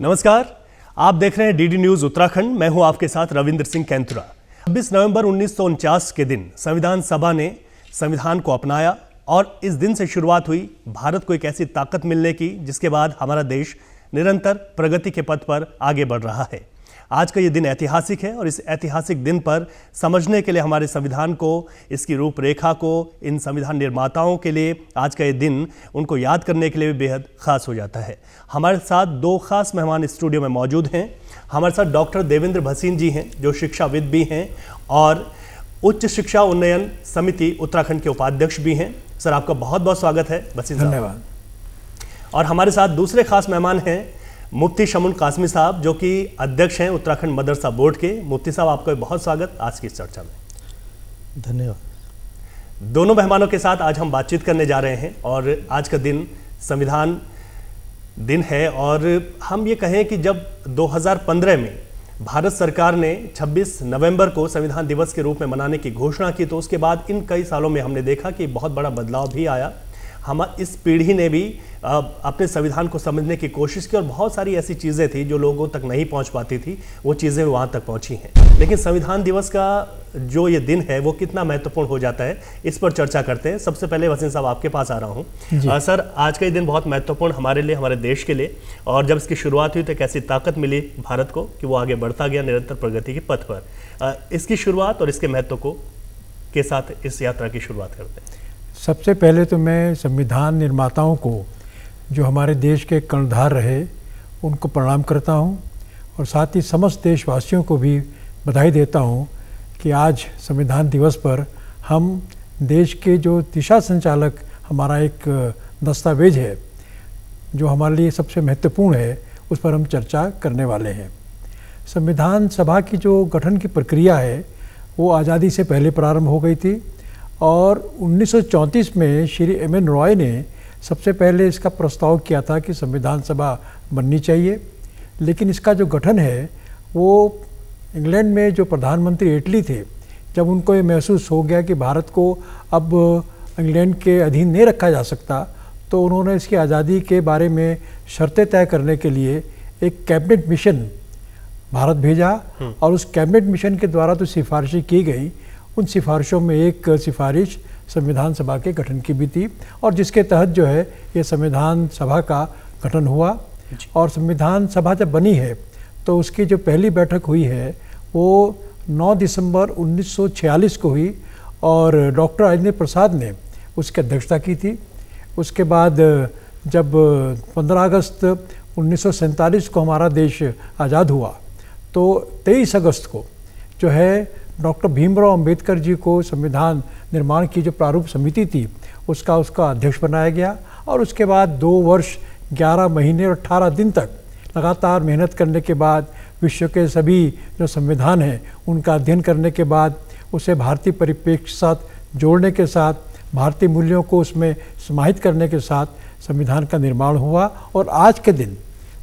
नमस्कार, आप देख रहे हैं डीडी न्यूज उत्तराखंड। मैं हूं आपके साथ रविंद्र सिंह कैंथुरा। 26 नवंबर 1949 के दिन संविधान सभा ने संविधान को अपनाया और इस दिन से शुरुआत हुई भारत को एक ऐसी ताकत मिलने की जिसके बाद हमारा देश निरंतर प्रगति के पथ पर आगे बढ़ रहा है। आज का ये दिन ऐतिहासिक है और इस ऐतिहासिक दिन पर समझने के लिए हमारे संविधान को, इसकी रूपरेखा को, इन संविधान निर्माताओं के लिए आज का ये दिन उनको याद करने के लिए भी बेहद खास हो जाता है। हमारे साथ दो खास मेहमान स्टूडियो में मौजूद हैं। हमारे साथ डॉक्टर देवेंद्र भसीन जी हैं जो शिक्षाविद भी हैं और उच्च शिक्षा उन्नयन समिति उत्तराखंड के उपाध्यक्ष भी हैं। सर, आपका बहुत बहुत स्वागत है भसीन साहब। धन्यवाद। और हमारे साथ दूसरे खास मेहमान हैं मुफ्ती शमुल कासमी साहब जो कि अध्यक्ष हैं उत्तराखंड मदरसा बोर्ड के। मुफ्ती साहब, आपका बहुत स्वागत आज की इस चर्चा में। धन्यवाद। दोनों मेहमानों के साथ आज हम बातचीत करने जा रहे हैं और आज का दिन संविधान दिन है और हम ये कहें कि जब 2015 में भारत सरकार ने 26 नवंबर को संविधान दिवस के रूप में मनाने की घोषणा की तो उसके बाद इन कई सालों में हमने देखा कि बहुत बड़ा बदलाव भी आया। हम इस पीढ़ी ने भी अपने संविधान को समझने की कोशिश की और बहुत सारी ऐसी चीज़ें थी जो लोगों तक नहीं पहुंच पाती थी, वो चीज़ें वहां तक पहुंची हैं। लेकिन संविधान दिवस का जो ये दिन है वो कितना महत्वपूर्ण हो जाता है, इस पर चर्चा करते हैं। सबसे पहले वसीम साहब आपके पास आ रहा हूँ। सर, आज का ये दिन बहुत महत्वपूर्ण हमारे लिए, हमारे देश के लिए, और जब इसकी शुरुआत हुई तो एक ऐसी ताकत मिली भारत को कि वो आगे बढ़ता गया निरंतर प्रगति के पथ पर। इसकी शुरुआत और इसके महत्व को के साथ इस यात्रा की शुरुआत करते हैं। सबसे पहले तो मैं संविधान निर्माताओं को, जो हमारे देश के कर्णधार रहे, उनको प्रणाम करता हूं और साथ ही समस्त देशवासियों को भी बधाई देता हूं कि आज संविधान दिवस पर हम देश के जो दिशा संचालक हमारा एक दस्तावेज है जो हमारे लिए सबसे महत्वपूर्ण है, उस पर हम चर्चा करने वाले हैं। संविधान सभा की जो गठन की प्रक्रिया है वो आज़ादी से पहले प्रारंभ हो गई थी और 1934 में श्री M.N. रॉय ने सबसे पहले इसका प्रस्ताव किया था कि संविधान सभा बननी चाहिए। लेकिन इसका जो गठन है वो इंग्लैंड में जो प्रधानमंत्री एटली थे, जब उनको ये महसूस हो गया कि भारत को अब इंग्लैंड के अधीन नहीं रखा जा सकता, तो उन्होंने इसकी आज़ादी के बारे में शर्तें तय करने के लिए एक कैबिनेट मिशन भारत भेजा और उस कैबिनेट मिशन के द्वारा तो सिफारिशें की गई। उन सिफारिशों में एक सिफारिश संविधान सभा के गठन की भी थी और जिसके तहत जो है ये संविधान सभा का गठन हुआ। और संविधान सभा जब बनी है तो उसकी जो पहली बैठक हुई है वो 9 दिसंबर 1946 को हुई और डॉक्टर राजेंद्र प्रसाद ने उसकी अध्यक्षता की थी। उसके बाद जब 15 अगस्त 1947 को हमारा देश आज़ाद हुआ तो 23 अगस्त को जो है डॉक्टर भीमराव अंबेडकर जी को संविधान निर्माण की जो प्रारूप समिति थी उसका अध्यक्ष बनाया गया और उसके बाद 2 वर्ष 11 महीने और 18 दिन तक लगातार मेहनत करने के बाद, विश्व के सभी जो संविधान हैं उनका अध्ययन करने के बाद, उसे भारतीय परिप्रेक्ष्य के साथ जोड़ने के साथ, भारतीय मूल्यों को उसमें समाहित करने के साथ संविधान का निर्माण हुआ। और आज के दिन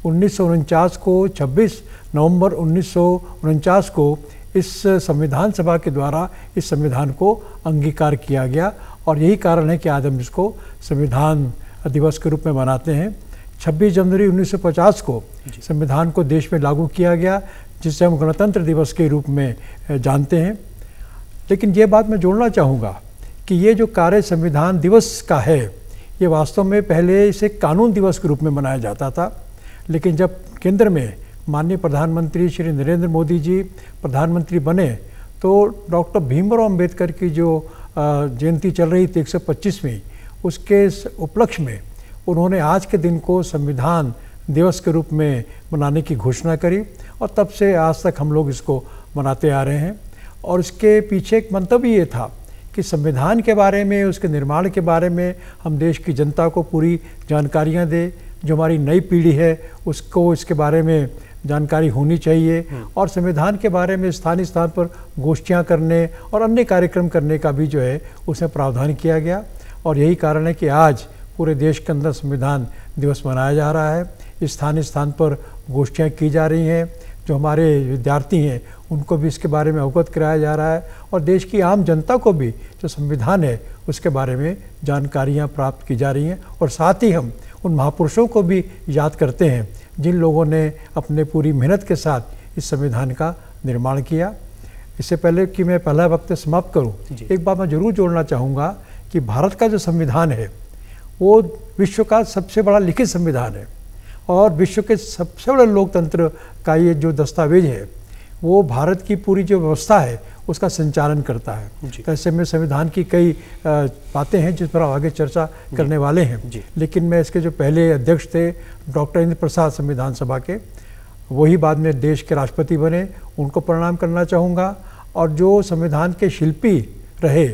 1949 को, 26 नवंबर 1949 को इस संविधान सभा के द्वारा इस संविधान को अंगीकार किया गया और यही कारण है कि आज हम इसको संविधान दिवस के रूप में मनाते हैं। 26 जनवरी 1950 को संविधान को देश में लागू किया गया जिसे हम गणतंत्र दिवस के रूप में जानते हैं। लेकिन ये बात मैं जोड़ना चाहूँगा कि ये जो कार्य संविधान दिवस का है ये वास्तव में पहले इसे कानून दिवस के रूप में मनाया जाता था। लेकिन जब केंद्र में माननीय प्रधानमंत्री श्री नरेंद्र मोदी जी प्रधानमंत्री बने तो डॉक्टर भीमराव अंबेडकर की जो जयंती चल रही थी 125वीं, उसके उपलक्ष्य में उन्होंने आज के दिन को संविधान दिवस के रूप में मनाने की घोषणा करी और तब से आज तक हम लोग इसको मनाते आ रहे हैं। और इसके पीछे एक मंतव्य ये था कि संविधान के बारे में, उसके निर्माण के बारे में हम देश की जनता को पूरी जानकारियाँ दें। जो हमारी नई पीढ़ी है उसको इसके बारे में जानकारी होनी चाहिए और संविधान के बारे में स्थानीय स्थान पर गोष्ठियाँ करने और अन्य कार्यक्रम करने का भी जो है उसमें प्रावधान किया गया। और यही कारण है कि आज पूरे देश के अंदर संविधान दिवस मनाया जा रहा है। स्थानीय स्थान पर गोष्ठियाँ की जा रही हैं, जो हमारे विद्यार्थी हैं उनको भी इसके बारे में अवगत कराया जा रहा है और देश की आम जनता को भी जो संविधान है उसके बारे में जानकारियाँ प्राप्त की जा रही हैं। और साथ ही हम उन महापुरुषों को भी याद करते हैं जिन लोगों ने अपने पूरी मेहनत के साथ इस संविधान का निर्माण किया। इससे पहले कि मैं पहला वक्त समाप्त करूं, एक बात मैं जरूर जोड़ना चाहूँगा कि भारत का जो संविधान है वो विश्व का सबसे बड़ा लिखित संविधान है और विश्व के सबसे बड़े लोकतंत्र का ये जो दस्तावेज है वो भारत की पूरी जो व्यवस्था है उसका संचालन करता है। तो ऐसे में संविधान की कई बातें हैं जिस पर आगे चर्चा करने वाले हैं, लेकिन मैं इसके जो पहले अध्यक्ष थे डॉक्टर इंद्र प्रसाद संविधान सभा के, वही बाद में देश के राष्ट्रपति बने, उनको प्रणाम करना चाहूँगा। और जो संविधान के शिल्पी रहे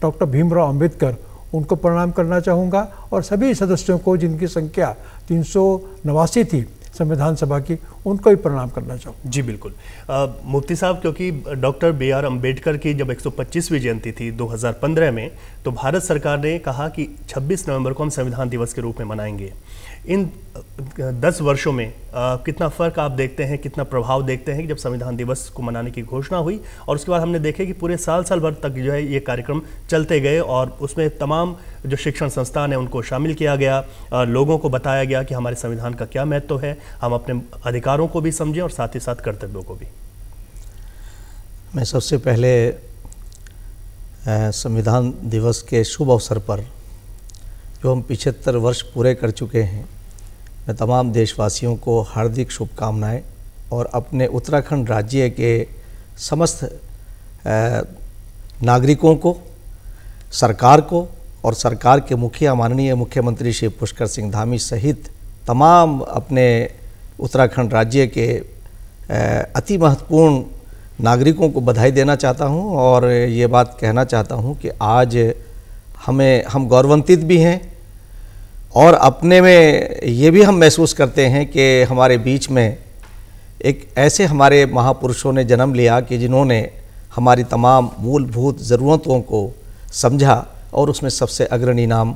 डॉक्टर भीमराव अंबेडकर, उनको प्रणाम करना चाहूँगा और सभी सदस्यों को जिनकी संख्या 389 थी संविधान सभा की, उनको भी प्रणाम करना चाहूँ। जी बिल्कुल। मुफ्ती साहब, क्योंकि डॉक्टर BR अम्बेडकर की जब 125वीं जयंती थी 2015 में, तो भारत सरकार ने कहा कि 26 नवंबर को हम संविधान दिवस के रूप में मनाएंगे। इन 10 वर्षों में कितना फ़र्क आप देखते हैं, कितना प्रभाव देखते हैं कि जब संविधान दिवस को मनाने की घोषणा हुई और उसके बाद हमने देखे कि पूरे साल भर तक जो है ये कार्यक्रम चलते गए और उसमें तमाम जो शिक्षण संस्थान है उनको शामिल किया गया, लोगों को बताया गया कि हमारे संविधान का क्या महत्व है, हम अपने अधिकारों को भी समझें और साथ ही साथ कर्तव्यों को भी। मैं सबसे पहले संविधान दिवस के शुभ अवसर पर जो हम 75 वर्ष पूरे कर चुके हैं, मैं तमाम देशवासियों को हार्दिक शुभकामनाएं और अपने उत्तराखंड राज्य के समस्त नागरिकों को, सरकार को और सरकार के मुखिया माननीय मुख्यमंत्री श्री पुष्कर सिंह धामी सहित तमाम अपने उत्तराखंड राज्य के अति महत्वपूर्ण नागरिकों को बधाई देना चाहता हूं और ये बात कहना चाहता हूं कि आज हम गौरवान्वित भी हैं और अपने में ये भी हम महसूस करते हैं कि हमारे बीच में एक ऐसे हमारे महापुरुषों ने जन्म लिया कि जिन्होंने हमारी तमाम मूलभूत ज़रूरतों को समझा और उसमें सबसे अग्रणी नाम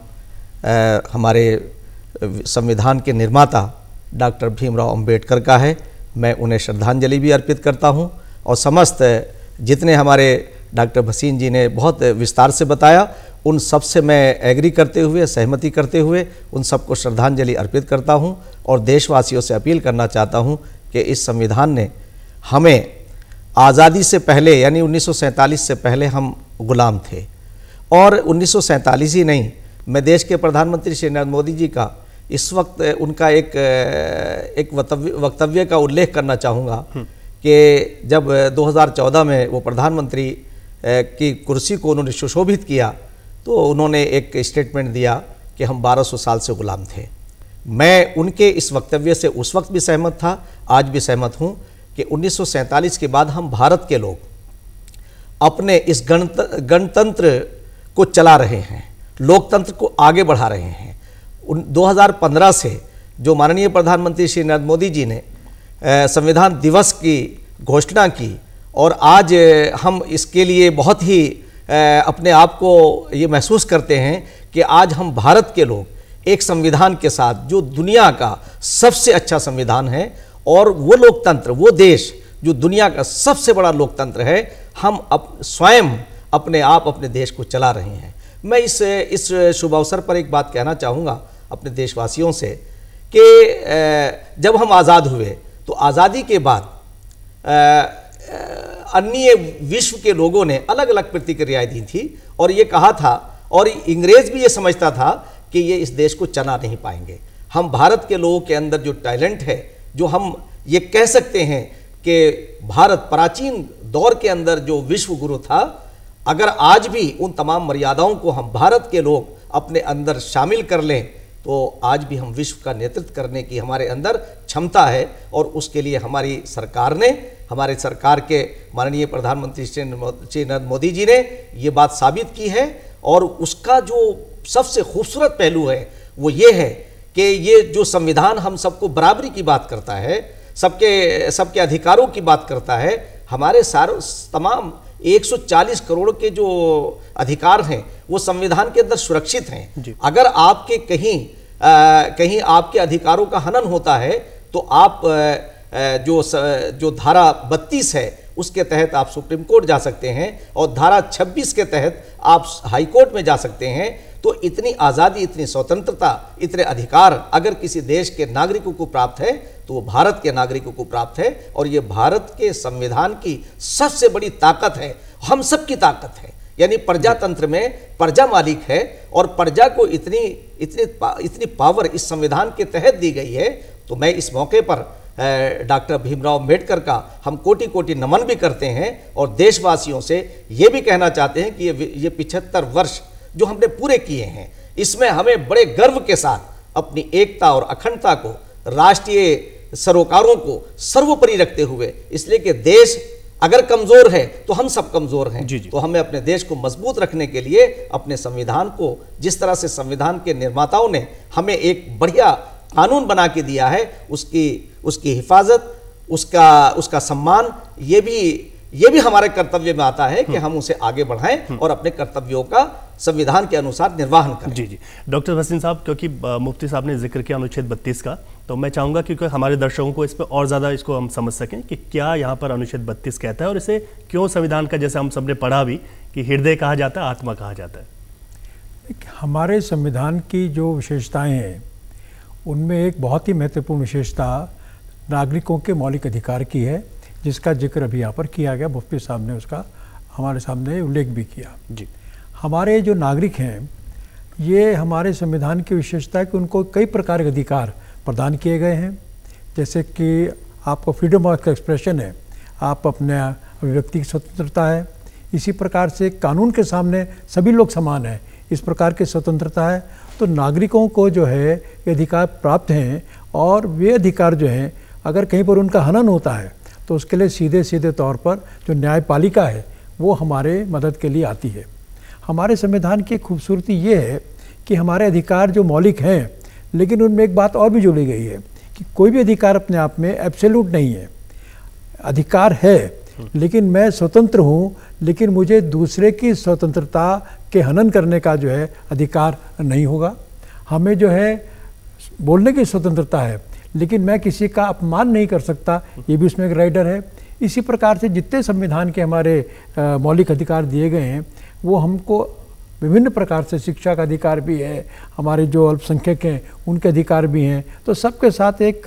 हमारे संविधान के निर्माता डॉक्टर भीमराव अंबेडकर का है। मैं उन्हें श्रद्धांजलि भी अर्पित करता हूं और समस्त जितने हमारे डॉक्टर भसीन जी ने बहुत विस्तार से बताया, उन सब से मैं एग्री करते हुए, सहमति करते हुए उन सबको श्रद्धांजलि अर्पित करता हूं और देशवासियों से अपील करना चाहता हूं कि इस संविधान ने हमें आज़ादी से पहले यानी 1947 से पहले हम गुलाम थे और 1947 ही नहीं, मैं देश के प्रधानमंत्री श्री नरेंद्र मोदी जी का इस वक्त उनका एक वक्तव्य का उल्लेख करना चाहूँगा कि जब 2014 में वो प्रधानमंत्री की कुर्सी को उन्होंने सुशोभित किया तो उन्होंने एक स्टेटमेंट दिया कि हम 1200 साल से गुलाम थे। मैं उनके इस वक्तव्य से उस वक्त भी सहमत था, आज भी सहमत हूँ कि 1947 के बाद हम भारत के लोग अपने इस गणतंत्र को चला रहे हैं, लोकतंत्र को आगे बढ़ा रहे हैं। 2015 से जो माननीय प्रधानमंत्री श्री नरेंद्र मोदी जी ने संविधान दिवस की घोषणा की और आज हम इसके लिए बहुत ही अपने आप को ये महसूस करते हैं कि आज हम भारत के लोग एक संविधान के साथ जो दुनिया का सबसे अच्छा संविधान है और वो लोकतंत्र, वो देश जो दुनिया का सबसे बड़ा लोकतंत्र है, हम स्वयं अपने आप अपने देश को चला रहे हैं। मैं इस शुभ अवसर पर एक बात कहना चाहूँगा अपने देशवासियों से कि जब हम आज़ाद हुए तो आज़ादी के बाद अन्य विश्व के लोगों ने अलग अलग प्रतिक्रियाएं दी थी और ये कहा था और अंग्रेज भी ये समझता था कि ये इस देश को चला नहीं पाएंगे। हम भारत के लोगों के अंदर जो टैलेंट है, जो हम ये कह सकते हैं कि भारत प्राचीन दौर के अंदर जो विश्व गुरु था, अगर आज भी उन तमाम मर्यादाओं को हम भारत के लोग अपने अंदर शामिल कर लें तो आज भी हम विश्व का नेतृत्व करने की हमारे अंदर क्षमता है और उसके लिए हमारी सरकार ने, हमारे सरकार के माननीय प्रधानमंत्री श्री नरेंद्र मोदी जी ने ये बात साबित की है। और उसका जो सबसे खूबसूरत पहलू है वो ये है कि ये जो संविधान हम सबको बराबरी की बात करता है, सबके अधिकारों की बात करता है, हमारे तमाम 140 करोड़ के जो अधिकार हैं वो संविधान के अंदर सुरक्षित हैं। अगर आपके कहीं आपके अधिकारों का हनन होता है तो आप जो धारा 32 है उसके तहत आप सुप्रीम कोर्ट जा सकते हैं और धारा 26 के तहत आप हाई कोर्ट में जा सकते हैं। तो इतनी आज़ादी, इतनी स्वतंत्रता, इतने अधिकार अगर किसी देश के नागरिकों को प्राप्त है तो वो भारत के नागरिकों को प्राप्त है। और ये भारत के संविधान की सबसे बड़ी ताकत है, हम सब की ताकत है। यानी प्रजातंत्र में प्रजा मालिक है और प्रजा को इतनी पावर इस संविधान के तहत दी गई है। तो मैं इस मौके पर डॉक्टर भीमराव अम्बेडकर का हम कोटि कोटि नमन भी करते हैं और देशवासियों से ये भी कहना चाहते हैं कि ये 75 वर्ष जो हमने पूरे किए हैं, इसमें हमें बड़े गर्व के साथ अपनी एकता और अखंडता को, राष्ट्रीय सरोकारों को सर्वोपरि रखते हुए, इसलिए कि देश अगर कमजोर है तो हम सब कमजोर हैं। तो हमें अपने देश को मजबूत रखने के लिए अपने संविधान को, जिस तरह से संविधान के निर्माताओं ने हमें एक बढ़िया कानून बना के दिया है, उसकी हिफाजत, उसका सम्मान, ये भी हमारे कर्तव्य में आता है कि हम उसे आगे बढ़ाएं और अपने कर्तव्यों का संविधान के अनुसार निर्वहन करें। जी डॉक्टर भसीन साहब, क्योंकि मुफ्ती साहब ने जिक्र किया अनुच्छेद 32 का, तो मैं चाहूँगा क्योंकि हमारे दर्शकों को इस पर और ज़्यादा इसको हम समझ सकें कि क्या यहाँ पर अनुच्छेद 32 कहता है और इसे क्यों संविधान का, जैसे हम सबने पढ़ा भी कि हृदय कहा जाता है, आत्मा कहा जाता है। हमारे संविधान की जो विशेषताएँ हैं उनमें एक बहुत ही महत्वपूर्ण विशेषता नागरिकों के मौलिक अधिकार की है, जिसका जिक्र अभी यहाँ पर किया गया। मुफ्ती साहब ने उसका हमारे सामने उल्लेख भी किया। जी, हमारे जो नागरिक हैं, ये हमारे संविधान की विशेषता है कि उनको कई प्रकार के अधिकार प्रदान किए गए हैं। जैसे कि आपको फ्रीडम ऑफ एक्सप्रेशन है, आप अपने अभिव्यक्ति की स्वतंत्रता है। इसी प्रकार से कानून के सामने सभी लोग समान हैं, इस प्रकार की स्वतंत्रता है। तो नागरिकों को जो है ये अधिकार प्राप्त हैं और वे अधिकार जो हैं अगर कहीं पर उनका हनन होता है तो उसके लिए सीधे सीधे तौर पर जो न्यायपालिका है वो हमारे मदद के लिए आती है। हमारे संविधान की खूबसूरती ये है कि हमारे अधिकार जो मौलिक हैं, लेकिन उनमें एक बात और भी जोड़ी गई है कि कोई भी अधिकार अपने आप में एब्सोल्यूट नहीं है। अधिकार है लेकिन मैं स्वतंत्र हूँ, लेकिन मुझे दूसरे की स्वतंत्रता के हनन करने का जो है अधिकार नहीं होगा। हमें जो है बोलने की स्वतंत्रता है, लेकिन मैं किसी का अपमान नहीं कर सकता, ये भी उसमें एक राइडर है। इसी प्रकार से जितने संविधान के हमारे मौलिक अधिकार दिए गए हैं वो हमको विभिन्न प्रकार से, शिक्षा का अधिकार भी है, हमारे जो अल्पसंख्यक हैं उनके अधिकार भी हैं। तो सबके साथ एक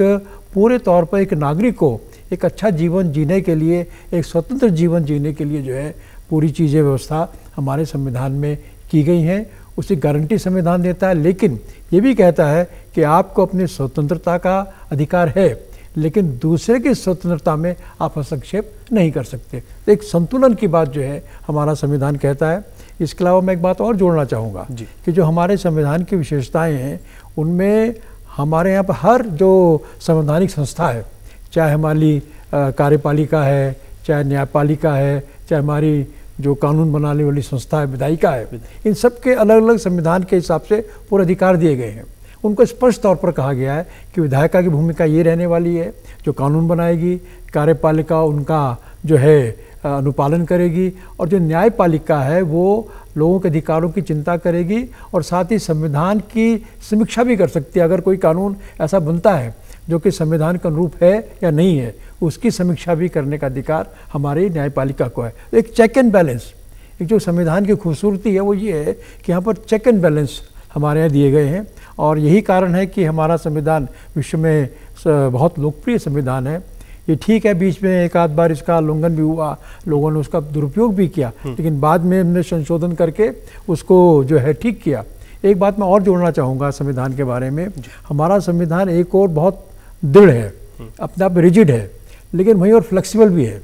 पूरे तौर पर एक नागरिक को एक अच्छा जीवन जीने के लिए, एक स्वतंत्र जीवन जीने के लिए जो है पूरी चीज़ें व्यवस्था हमारे संविधान में की गई हैं। उसी गारंटी संविधान देता है, लेकिन ये भी कहता है कि आपको अपनी स्वतंत्रता का अधिकार है, लेकिन दूसरे की स्वतंत्रता में आप हस्तक्षेप नहीं कर सकते। तो एक संतुलन की बात जो है हमारा संविधान कहता है। इसके अलावा मैं एक बात और जोड़ना चाहूँगा कि जो हमारे संविधान की विशेषताएं हैं उनमें हमारे यहाँ पर हर जो संवैधानिक संस्था है, चाहे हमारी कार्यपालिका है, चाहे न्यायपालिका है, चाहे हमारी जो कानून बनाने वाली संस्था है, विधायिका है, इन सब के अलग अलग संविधान के हिसाब से पूरे अधिकार दिए गए हैं। उनको स्पष्ट तौर पर कहा गया है कि विधायिका की भूमिका ये रहने वाली है, जो कानून बनाएगी, कार्यपालिका उनका जो है अनुपालन करेगी, और जो न्यायपालिका है वो लोगों के अधिकारों की चिंता करेगी और साथ ही संविधान की समीक्षा भी कर सकती है। अगर कोई कानून ऐसा बनता है जो कि संविधान के अनुरूप है या नहीं है, उसकी समीक्षा भी करने का अधिकार हमारी न्यायपालिका को है। तो एक चेक एंड बैलेंस, एक जो संविधान की खूबसूरती है वो ये है कि यहाँ पर चेक एंड बैलेंस हमारे यहाँ दिए गए हैं। और यही कारण है कि हमारा संविधान विश्व में बहुत लोकप्रिय संविधान है। ये ठीक है, बीच में एक आध बार इसका उल्लंघन भी हुआ, लोगों ने उसका दुरुपयोग भी किया, लेकिन बाद में हमने संशोधन करके उसको जो है ठीक किया। एक बात मैं और जोड़ना चाहूँगा संविधान के बारे में। हमारा संविधान एक और बहुत दृढ़ है, अपने आप रिजिड है, लेकिन वहीं और फ्लेक्सिबल भी है।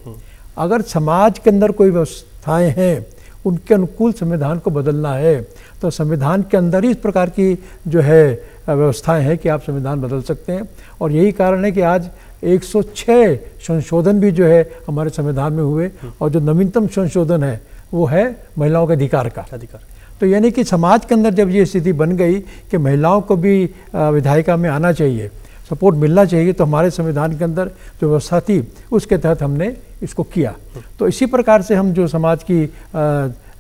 अगर समाज के अंदर कोई व्यवस्थाएं हैं, उनके अनुकूल संविधान को बदलना है, तो संविधान के अंदर ही इस प्रकार की जो है व्यवस्थाएं हैं कि आप संविधान बदल सकते हैं। और यही कारण है कि आज 106 संशोधन भी जो है हमारे संविधान में हुए, और जो नवीनतम संशोधन है वो है महिलाओं के अधिकार का। तो यानी कि समाज के अंदर जब ये स्थिति बन गई कि महिलाओं को भी विधायिका में आना चाहिए, सपोर्ट मिलना चाहिए, तो हमारे संविधान के अंदर जो व्यवस्था थी उसके तहत हमने इसको किया। तो इसी प्रकार से हम जो समाज की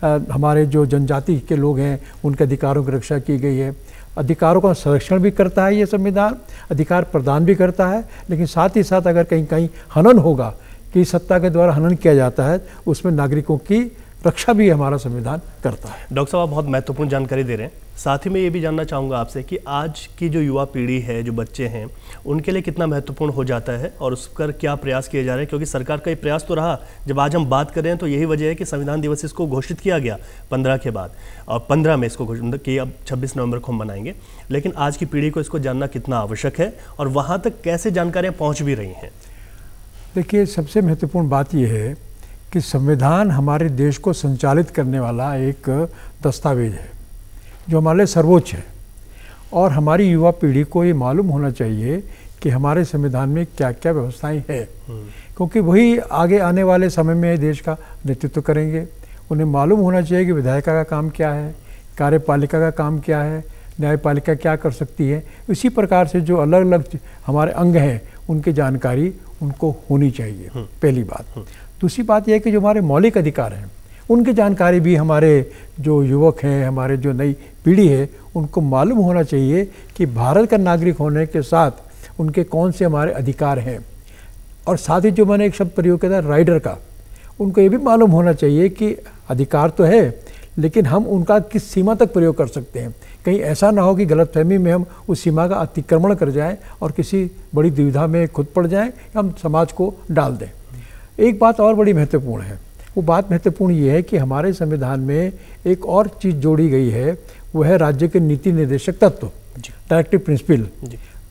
हमारे जो जनजाति के लोग हैं उनके अधिकारों की रक्षा की गई है। अधिकारों का संरक्षण भी करता है ये संविधान, अधिकार प्रदान भी करता है, लेकिन साथ ही साथ अगर कहीं कहीं हनन होगा कि सत्ता के द्वारा हनन किया जाता है, उसमें नागरिकों की रक्षा भी हमारा संविधान करता है। डॉक्टर साहब, आप बहुत महत्वपूर्ण जानकारी दे रहे हैं। साथ ही मैं ये भी जानना चाहूँगा आपसे कि आज की जो युवा पीढ़ी है, जो बच्चे हैं, उनके लिए कितना महत्वपूर्ण हो जाता है और उस पर क्या प्रयास किए जा रहे हैं, क्योंकि सरकार का ये प्रयास तो रहा। जब आज हम बात कर रहे हैं तो यही वजह है कि संविधान दिवस इसको घोषित किया गया 15 के बाद, और 15 में इसको घोषित कि अब 26 नवंबर को हम मनाएंगे। लेकिन आज की पीढ़ी को इसको जानना कितना आवश्यक है और वहाँ तक कैसे जानकारियाँ पहुँच भी रही हैं? देखिए, सबसे महत्वपूर्ण बात यह है कि संविधान हमारे देश को संचालित करने वाला एक दस्तावेज है जो हमारे लिए सर्वोच्च है, और हमारी युवा पीढ़ी को ये मालूम होना चाहिए कि हमारे संविधान में क्या क्या व्यवस्थाएं हैं, क्योंकि वही आगे आने वाले समय में देश का नेतृत्व करेंगे। उन्हें मालूम होना चाहिए कि विधायिका का काम क्या है, कार्यपालिका का काम क्या है, न्यायपालिका क्या कर सकती है। इसी प्रकार से जो अलग अलग हमारे अंग हैं उनकी जानकारी उनको होनी चाहिए, पहली बात। दूसरी बात यह है कि जो हमारे मौलिक अधिकार हैं उनकी जानकारी भी हमारे जो युवक हैं, हमारे जो नई पीढ़ी है, उनको मालूम होना चाहिए कि भारत का नागरिक होने के साथ उनके कौन से हमारे अधिकार हैं। और साथ ही जो मैंने एक शब्द प्रयोग किया था राइडर का, उनको ये भी मालूम होना चाहिए कि अधिकार तो है लेकिन हम उनका किस सीमा तक प्रयोग कर सकते हैं। कहीं ऐसा ना हो कि गलतफहमी में हम उस सीमा का अतिक्रमण कर जाएं और किसी बड़ी दुविधा में खुद पड़ जाएं, हम समाज को डाल दें। एक बात और बड़ी महत्वपूर्ण है, वो बात महत्वपूर्ण ये है कि हमारे संविधान में एक और चीज़ जोड़ी गई है, वो है राज्य के नीति निर्देशक तत्व, डायरेक्टिव प्रिंसिपल,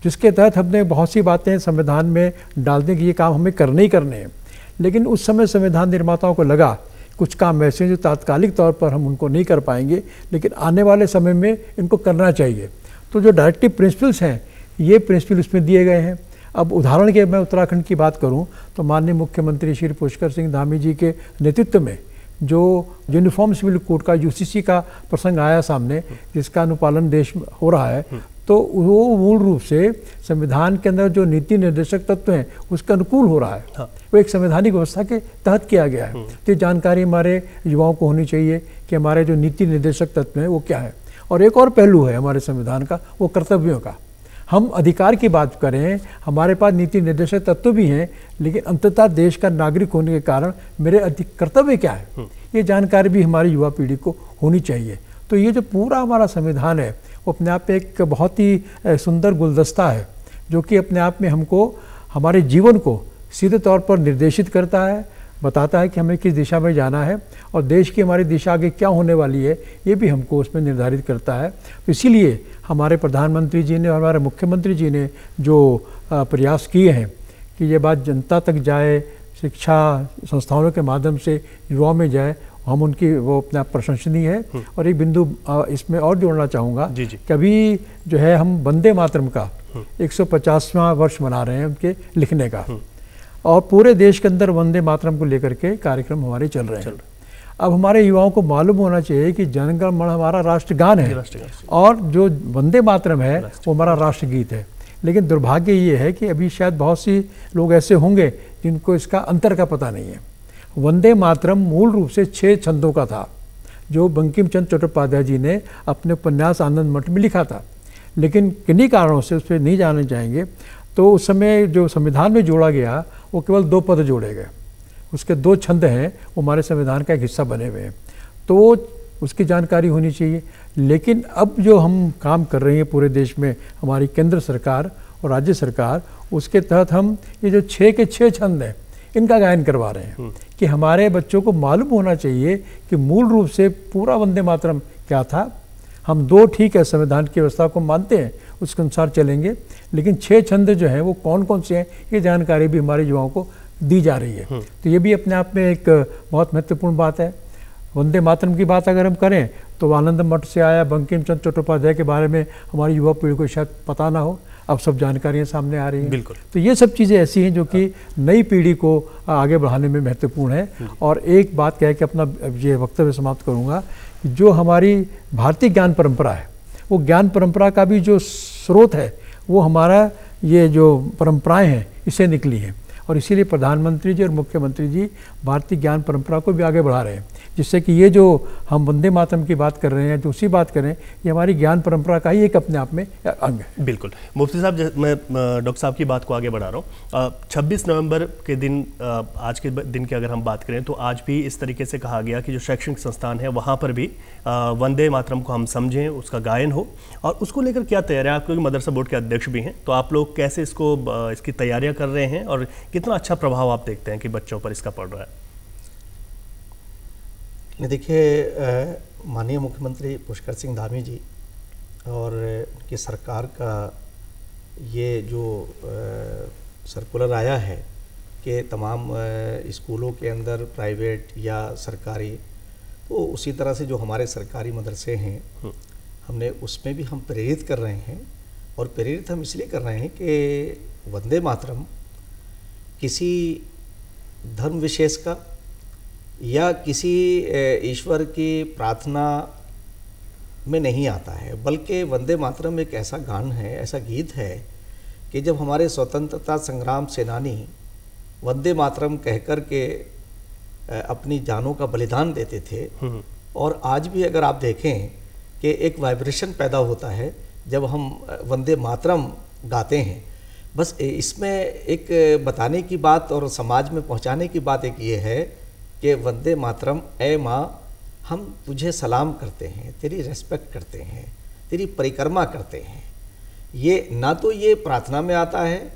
जिसके तहत हमने बहुत सी बातें संविधान में डालने की ये काम हमें करने ही करने हैं। लेकिन उस समय संविधान निर्माताओं को लगा कुछ काम ऐसे जो तात्कालिक तौर पर हम उनको नहीं कर पाएंगे, लेकिन आने वाले समय में इनको करना चाहिए। तो जो डायरेक्टिव प्रिंसिपल्स हैं, ये प्रिंसिपल उसमें दिए गए हैं। अब उदाहरण के मैं उत्तराखंड की बात करूं तो माननीय मुख्यमंत्री श्री पुष्कर सिंह धामी जी के नेतृत्व में जो यूनिफॉर्म सिविल कोड का यूसीसी का प्रसंग आया सामने, जिसका अनुपालन देश में हो रहा है, तो वो मूल रूप से संविधान के अंदर जो नीति निर्देशक तत्व हैं उसके अनुकूल हो रहा है। हाँ। वो एक संवैधानिक व्यवस्था के तहत किया गया है। तो ये जानकारी हमारे युवाओं को होनी चाहिए कि हमारे जो नीति निर्देशक तत्व हैं वो क्या है। और एक और पहलू है हमारे संविधान का, वो कर्तव्यों का। हम अधिकार की बात करें, हमारे पास नीति निर्देशक तत्व भी हैं, लेकिन अंततः देश का नागरिक होने के कारण मेरे कर्तव्य क्या है, ये जानकारी भी हमारी युवा पीढ़ी को होनी चाहिए। तो ये जो पूरा हमारा संविधान है वो अपने आप में एक बहुत ही सुंदर गुलदस्ता है, जो कि अपने आप में हमको हमारे जीवन को सीधे तौर पर निर्देशित करता है, बताता है कि हमें किस दिशा में जाना है और देश की हमारी दिशा आगे क्या होने वाली है, ये भी हमको उसमें निर्धारित करता है। तो इसीलिए हमारे प्रधानमंत्री जी ने और हमारे मुख्यमंत्री जी ने जो प्रयास किए हैं कि ये बात जनता तक जाए, शिक्षा संस्थानों के माध्यम से युवाओं में जाए, हम उनकी वो अपना प्रशंसनीय है। और एक बिंदु इसमें और जोड़ना चाहूँगा कि अभी जो है हम वंदे मातरम का 150वां वर्ष मना रहे हैं उनके लिखने का, और पूरे देश के अंदर वंदे मातरम को लेकर के कार्यक्रम हमारे चल रहे हैं। अब हमारे युवाओं को मालूम होना चाहिए कि जन गण मन हमारा राष्ट्रगान है और जो वंदे मातरम है वो हमारा राष्ट्रगीत है। लेकिन दुर्भाग्य ये है कि अभी शायद बहुत सी लोग ऐसे होंगे जिनको इसका अंतर का पता नहीं है। वंदे मातरम मूल रूप से 6 छंदों का था, जो बंकिम चंद्र चट्टोपाध्याय जी ने अपने उपन्यास आनंद मठ में लिखा था, लेकिन किन्हीं कारणों से उस पर नहीं जाने चाहेंगे। तो उस समय जो संविधान में जोड़ा गया वो केवल 2 पद जोड़े गए, उसके 2 छंद हैं, वो हमारे संविधान का एक हिस्सा बने हुए हैं, तो उसकी जानकारी होनी चाहिए। लेकिन अब जो हम काम कर रहे हैं पूरे देश में, हमारी केंद्र सरकार और राज्य सरकार, उसके तहत हम ये जो 6 के 6 छंद हैं इनका गायन करवा रहे हैं कि हमारे बच्चों को मालूम होना चाहिए कि मूल रूप से पूरा वंदे मातरम क्या था। हम 2 ठीक है संविधान की व्यवस्था को मानते हैं, उसके अनुसार चलेंगे, लेकिन 6 छंद जो हैं वो कौन कौन से हैं ये जानकारी भी हमारे युवाओं को दी जा रही है। तो ये भी अपने आप में एक बहुत महत्वपूर्ण बात है। वंदे मातरम की बात अगर हम करें तो आनंद मठ से आया बंकिम चंद्र चट्टोपाध्याय के बारे में हमारी युवा पीढ़ी को शायद पता ना हो, अब सब जानकारियाँ सामने आ रही हैं। बिल्कुल। तो ये सब चीज़ें ऐसी हैं जो कि नई पीढ़ी को आगे बढ़ाने में महत्वपूर्ण है। और एक बात कह के अपना ये वक्तव्य समाप्त करूँगा, जो हमारी भारतीय ज्ञान परंपरा है, वो ज्ञान परंपरा का भी जो स्रोत है वो हमारा ये जो परंपराएं हैं इससे निकली हैं। और इसीलिए प्रधानमंत्री जी और मुख्यमंत्री जी भारतीय ज्ञान परंपरा को भी आगे बढ़ा रहे हैं, जिससे कि ये जो हम वंदे मातरम की बात कर रहे हैं, दूसरी बात करें, ये हमारी ज्ञान परंपरा का ही एक अपने आप में अंग है। बिल्कुल मुफ्ती साहब, मैं डॉक्टर साहब की बात को आगे बढ़ा रहा हूँ। 26 नवंबर के दिन, आज के दिन की अगर हम बात करें तो आज भी इस तरीके से कहा गया कि जो शैक्षणिक संस्थान है वहाँ पर भी वंदे मातरम को हम समझें, उसका गायन हो, और उसको लेकर क्या तैयारी है? आप लोग मदरसा बोर्ड के अध्यक्ष भी हैं, तो आप लोग कैसे इसकी तैयारियां कर रहे हैं और कितना अच्छा प्रभाव आप देखते हैं कि बच्चों पर इसका पड़ रहा है? देखिए, माननीय मुख्यमंत्री पुष्कर सिंह धामी जी और उनकी सरकार का ये जो सर्कुलर आया है कि तमाम स्कूलों के अंदर प्राइवेट या सरकारी, तो उसी तरह से जो हमारे सरकारी मदरसे हैं हमने उसमें भी हम प्रेरित कर रहे हैं। और प्रेरित हम इसलिए कर रहे हैं कि वंदे मातरम किसी धर्म विशेष का या किसी ईश्वर की प्रार्थना में नहीं आता है, बल्कि वंदे मातरम एक ऐसा गान है, ऐसा गीत है कि जब हमारे स्वतंत्रता संग्राम सेनानी वंदे मातरम कहकर के अपनी जानों का बलिदान देते थे, और आज भी अगर आप देखें कि एक वाइब्रेशन पैदा होता है जब हम वंदे मातरम गाते हैं। बस इसमें एक बताने की बात और समाज में पहुंचाने की बात एक ये है कि वंदे मातरम, ए माँ हम तुझे सलाम करते हैं, तेरी रेस्पेक्ट करते हैं, तेरी परिक्रमा करते हैं। ये ना तो ये प्रार्थना में आता है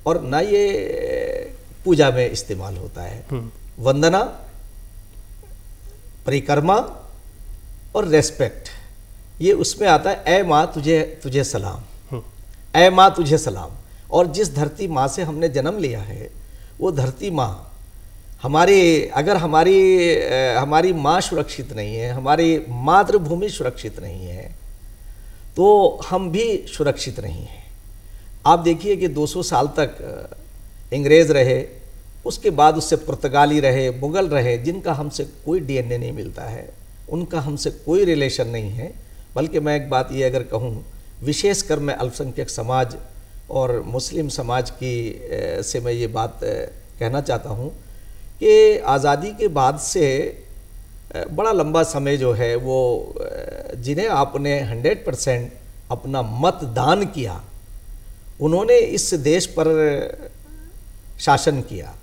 और ना ये पूजा में इस्तेमाल होता है। वंदना, परिक्रमा और रेस्पेक्ट, ये उसमें आता है। ए माँ तुझे सलाम, ए माँ तुझे सलाम। और जिस धरती माँ से हमने जन्म लिया है वो धरती माँ अगर हमारी माँ सुरक्षित नहीं है, हमारी मातृभूमि सुरक्षित नहीं है, तो हम भी सुरक्षित नहीं हैं। आप देखिए कि 200 साल तक अंग्रेज़ रहे, उसके बाद उससे पुर्तगाली रहे, मुग़ल रहे, जिनका हमसे कोई डीएनए नहीं मिलता है, उनका हमसे कोई रिलेशन नहीं है। बल्कि मैं एक बात ये अगर कहूँ, विशेषकर मैं अल्पसंख्यक समाज और मुस्लिम समाज की से मैं ये बात कहना चाहता हूँ कि आज़ादी के बाद से बड़ा लंबा समय जो है वो जिन्हें आपने 100% अपना मतदान किया, उन्होंने इस देश पर शासन किया।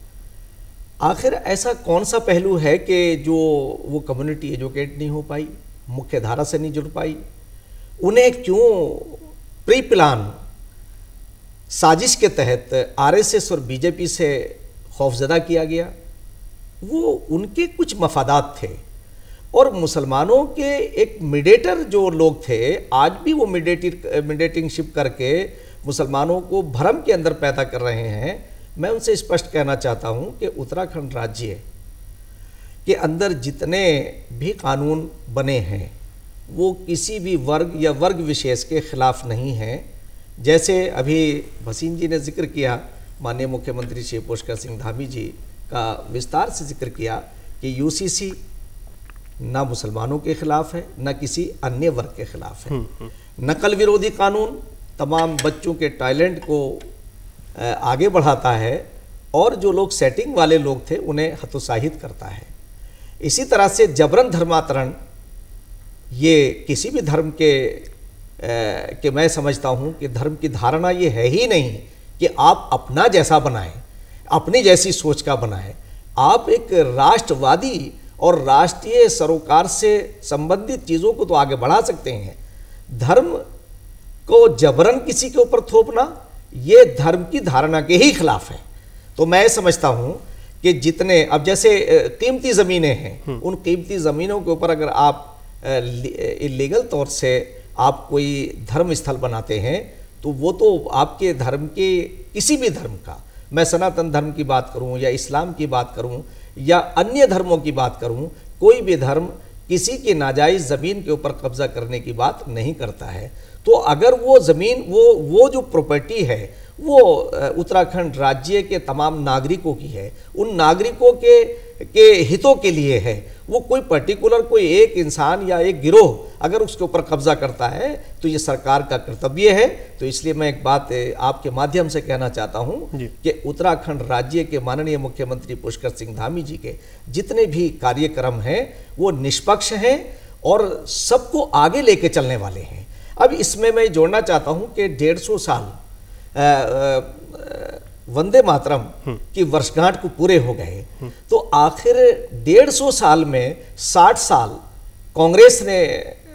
आखिर ऐसा कौन सा पहलू है कि जो वो कम्युनिटी एजुकेट नहीं हो पाई, मुख्य धारा से नहीं जुड़ पाई? उन्हें क्यों प्री प्लान साजिश के तहत आरएसएस और बीजेपी से खौफजदा किया गया? वो उनके कुछ मफादात थे, और मुसलमानों के एक मीडिएटर जो लोग थे, आज भी वो मीडिएटिंगशिप करके मुसलमानों को भ्रम के अंदर पैदा कर रहे हैं। मैं उनसे स्पष्ट कहना चाहता हूं कि उत्तराखंड राज्य के अंदर जितने भी कानून बने हैं वो किसी भी वर्ग या वर्ग विशेष के खिलाफ नहीं हैं। जैसे अभी भसीन जी ने जिक्र किया, माननीय मुख्यमंत्री श्री पुष्कर सिंह धामी जी का विस्तार से जिक्र किया कि यूसीसी ना मुसलमानों के खिलाफ है, ना किसी अन्य वर्ग के खिलाफ है। नकल विरोधी कानून तमाम बच्चों के टैलेंट को आगे बढ़ाता है, और जो लोग सेटिंग वाले लोग थे उन्हें हतोत्साहित करता है। इसी तरह से जबरन धर्मांतरण, ये किसी भी धर्म के मैं समझता हूँ कि धर्म की धारणा ये है ही नहीं कि आप अपना जैसा बनाएं, अपनी जैसी सोच का बनाएं। आप एक राष्ट्रवादी और राष्ट्रीय सरोकार से संबंधित चीज़ों को तो आगे बढ़ा सकते हैं। धर्म को जबरन किसी के ऊपर थोपना, ये धर्म की धारणा के ही खिलाफ है। तो मैं समझता हूँ कि जितने अब जैसे कीमती ज़मीनें हैं, उन कीमती ज़मीनों के ऊपर अगर आप इलीगल तौर से आप कोई धर्म स्थल बनाते हैं, तो वो तो आपके धर्म के, किसी भी धर्म का, मैं सनातन धर्म की बात करूं या इस्लाम की बात करूं या अन्य धर्मों की बात करूं, कोई भी धर्म किसी की नाजायज़ ज़मीन के ऊपर कब्जा करने की बात नहीं करता है। तो अगर वो ज़मीन, वो जो प्रॉपर्टी है, वो उत्तराखंड राज्य के तमाम नागरिकों की है, उन नागरिकों के हितों के लिए है। वो कोई पर्टिकुलर कोई एक इंसान या एक गिरोह अगर उसके ऊपर कब्जा करता है तो ये सरकार का कर्तव्य है। तो इसलिए मैं एक बात आपके माध्यम से कहना चाहता हूँ कि उत्तराखंड राज्य के माननीय मुख्यमंत्री पुष्कर सिंह धामी जी के जितने भी कार्यक्रम हैं वो निष्पक्ष हैं और सबको आगे लेके चलने वाले हैं। अब इसमें मैं जोड़ना चाहता हूँ कि 150 साल वंदे मातरम की वर्षगांठ को पूरे हो गए, तो आखिर 150 साल में 60 साल कांग्रेस ने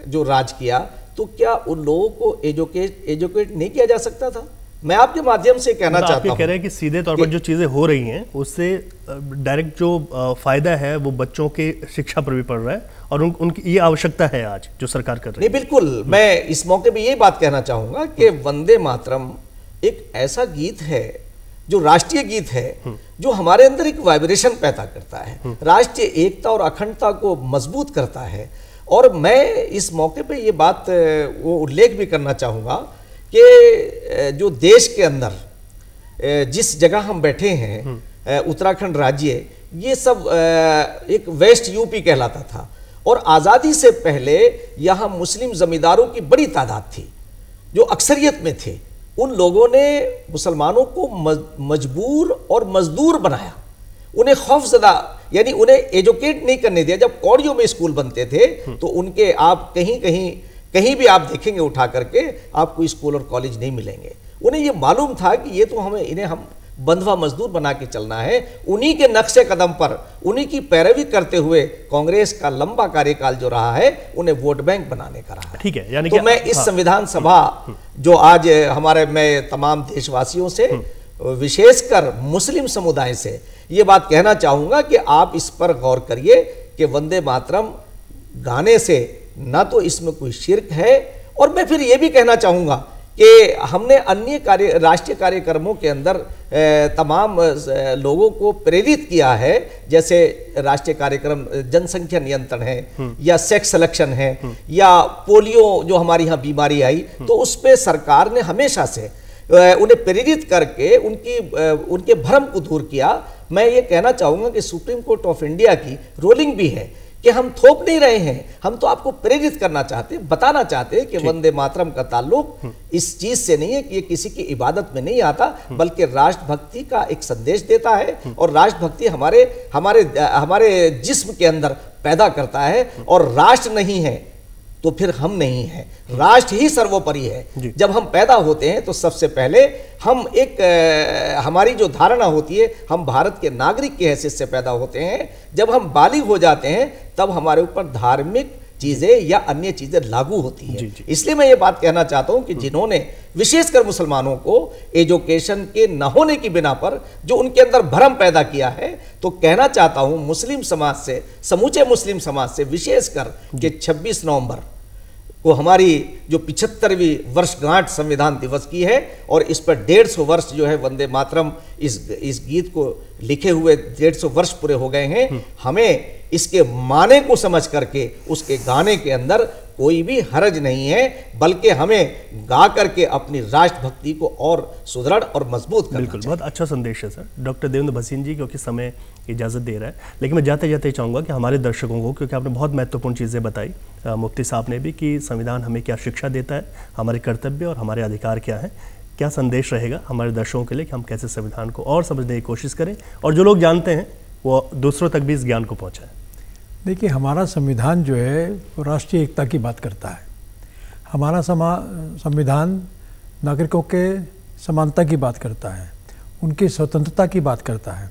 जो राज किया, तो क्या उन लोगों को एजुकेट नहीं किया जा सकता था? मैं आपके माध्यम से कहना चाहता हूं, कह रहे हैं कि सीधे तौर पर जो चीजें हो रही हैं उससे डायरेक्ट जो फायदा है वो बच्चों के शिक्षा पर भी पड़ रहा है और उनकी ये आवश्यकता है आज जो सरकार कर रही है। नहीं, बिल्कुल। मैं इस मौके पे ये बात कहना चाहूंगा कि वंदे मातरम एक ऐसा गीत है जो राष्ट्रीय गीत है, जो हमारे अंदर एक वाइब्रेशन पैदा करता है, राष्ट्रीय एकता और अखंडता को मजबूत करता है। और मैं इस मौके पे ये बात वो उल्लेख भी करना चाहूँगा कि जो देश के अंदर जिस जगह हम बैठे हैं, उत्तराखंड राज्य, ये सब एक वेस्ट यूपी कहलाता था और आज़ादी से पहले यहाँ मुस्लिम जमींदारों की बड़ी तादाद थी जो अक्सरियत में थे। उन लोगों ने मुसलमानों को मजबूर और मजदूर बनाया, उन्हें खौफजदा यानी उन्हें एजुकेट नहीं करने दिया। जब कौड़ियों में स्कूल बनते थे तो उनके आप कहीं भी आप देखेंगे उठा करके आपको स्कूल और कॉलेज नहीं मिलेंगे। उन्हें ये मालूम था कि ये तो हम बंधवा मजदूर बना के चलना है। उन्हीं के नक्शे कदम पर, उन्हीं की पैरवी करते हुए कांग्रेस का लंबा कार्यकाल जो रहा है उन्हें वोट बैंक बनाने का रहा। ठीक है, यानी तो मैं इस संविधान सभा जो आज मैं तमाम देशवासियों से, विशेषकर मुस्लिम समुदाय से ये बात कहना चाहूंगा कि आप इस पर गौर करिए कि वंदे मातरम गाने से ना तो इसमें कोई शिर्क है, और मैं फिर ये भी कहना चाहूंगा कि हमने अन्य राष्ट्रीय कार्यक्रमों के अंदर तमाम लोगों को प्रेरित किया है, जैसे राष्ट्रीय कार्यक्रम जनसंख्या नियंत्रण है या सेक्स सिलेक्शन है या पोलियो जो हमारी यहाँ बीमारी आई, तो उस पर सरकार ने हमेशा से उन्हें प्रेरित करके उनके भ्रम को दूर किया। मैं ये कहना चाहूँगा कि सुप्रीम कोर्ट ऑफ इंडिया की रोलिंग भी है कि हम थोप नहीं रहे हैं, हम तो आपको प्रेरित करना चाहते हैं, बताना चाहते हैं कि वंदे मातरम का ताल्लुक इस चीज से नहीं है कि ये किसी की इबादत में नहीं आता, बल्कि राष्ट्रभक्ति का एक संदेश देता है और राष्ट्रभक्ति हमारे जिस्म के अंदर पैदा करता है। और राष्ट्र नहीं है तो फिर हम नहीं हैं, राष्ट्र ही सर्वोपरि है। जब हम पैदा होते हैं तो सबसे पहले हम हमारी जो धारणा होती है, हम भारत के नागरिक की हैसियत से पैदा होते हैं। जब हम बालिग हो जाते हैं तब हमारे ऊपर धार्मिक चीजें या अन्य चीजें लागू होती हैं। इसलिए मैं ये बात कहना चाहता हूं कि जिन्होंने विशेषकर मुसलमानों को एजुकेशन के न होने की बिना पर जो उनके अंदर भ्रम पैदा किया है, तो कहना चाहता हूं मुस्लिम समाज से, समूचे मुस्लिम समाज से विशेषकर कि 26 नवंबर को हमारी जो 75वीं वर्षगांठ संविधान दिवस की है और इस पर 150 वर्ष जो है वंदे मातरम इस गीत को लिखे हुए 150 वर्ष पूरे हो गए हैं। हमें इसके माने को समझ करके उसके गाने के अंदर कोई भी हर्ज नहीं है, बल्कि हमें गा करके अपनी राष्ट्रभक्ति को और सुदृढ़ और मजबूत करना। बिल्कुल, बहुत अच्छा संदेश है सर। डॉक्टर देवेंद्र भसीन जी, क्योंकि समय इजाज़त दे रहा है, लेकिन मैं जाते जाते चाहूँगा कि हमारे दर्शकों को, क्योंकि आपने बहुत महत्वपूर्ण चीज़ें बताई, मुफ्ती साहब ने भी, कि संविधान हमें क्या शिक्षा देता है, हमारे कर्तव्य और हमारे अधिकार क्या हैं, क्या संदेश रहेगा हमारे दर्शकों के लिए कि हम कैसे संविधान को और समझने की कोशिश करें और जो लोग जानते हैं वो दूसरों तक भी इस ज्ञान को पहुँचाएं। देखिए, हमारा संविधान जो है वो राष्ट्रीय एकता की बात करता है। हमारा संविधान नागरिकों के समानता की बात करता है, उनकी स्वतंत्रता की बात करता है।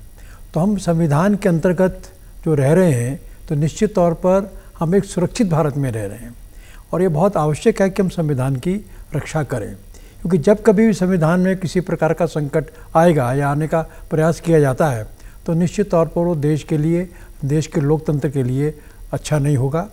तो हम संविधान के अंतर्गत जो रह रहे हैं तो निश्चित तौर पर हम एक सुरक्षित भारत में रह रहे हैं और ये बहुत आवश्यक है कि हम संविधान की रक्षा करें, क्योंकि जब कभी भी संविधान में किसी प्रकार का संकट आएगा या आने का प्रयास किया जाता है तो निश्चित तौर पर वो देश के लिए, देश के लोकतंत्र के लिए अच्छा नहीं होगा।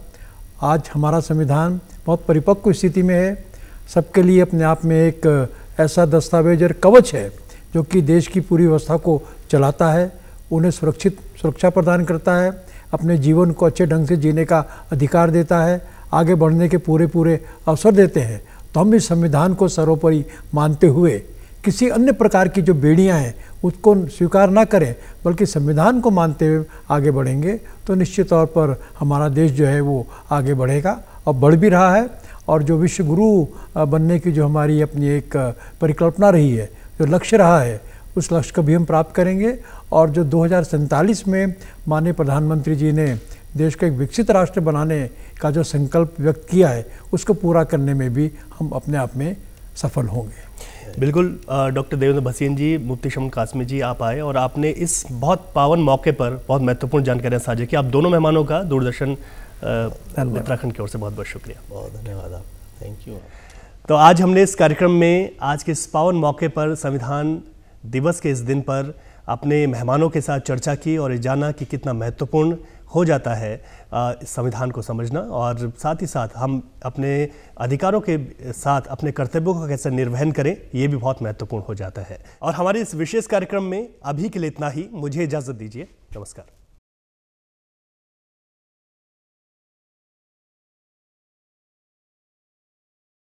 आज हमारा संविधान बहुत परिपक्व स्थिति में है, सबके लिए अपने आप में एक ऐसा दस्तावेज और कवच है जो कि देश की पूरी व्यवस्था को चलाता है, उन्हें सुरक्षा प्रदान करता है, अपने जीवन को अच्छे ढंग से जीने का अधिकार देता है, आगे बढ़ने के पूरे अवसर देते हैं। तो हम इस संविधान को सर्वोपरि मानते हुए किसी अन्य प्रकार की जो बेड़ियां हैं उसको स्वीकार ना करें, बल्कि संविधान को मानते हुए आगे बढ़ेंगे, तो निश्चित तौर पर हमारा देश जो है वो आगे बढ़ेगा और बढ़ भी रहा है। और जो विश्व गुरु बनने की जो हमारी अपनी एक परिकल्पना रही है, जो लक्ष्य रहा है, उस लक्ष्य को भी हम प्राप्त करेंगे। और जो 2047 में माननीय प्रधानमंत्री जी ने देश को एक विकसित राष्ट्र बनाने का जो संकल्प व्यक्त किया है, उसको पूरा करने में भी हम अपने आप में सफल होंगे। बिल्कुल डॉक्टर देवेंद्र भसीन जी, मुफ्ती शमन कासमी जी, आप आए और आपने इस बहुत पावन मौके पर बहुत महत्वपूर्ण जानकारियां साझा की। आप दोनों मेहमानों का दूरदर्शन उत्तराखंड की ओर से बहुत बहुत शुक्रिया। बहुत धन्यवाद आप, थैंक यू। तो आज हमने इस कार्यक्रम में आज के इस पावन मौके पर, संविधान दिवस के इस दिन पर, अपने मेहमानों के साथ चर्चा की और ये जाना कि कितना महत्वपूर्ण हो जाता है संविधान को समझना, और साथ ही साथ हम अपने अधिकारों के साथ अपने कर्तव्यों का कैसे निर्वहन करें, ये भी बहुत महत्वपूर्ण हो जाता है। और हमारे इस विशेष कार्यक्रम में अभी के लिए इतना ही। मुझे इजाज़त दीजिए। नमस्कार।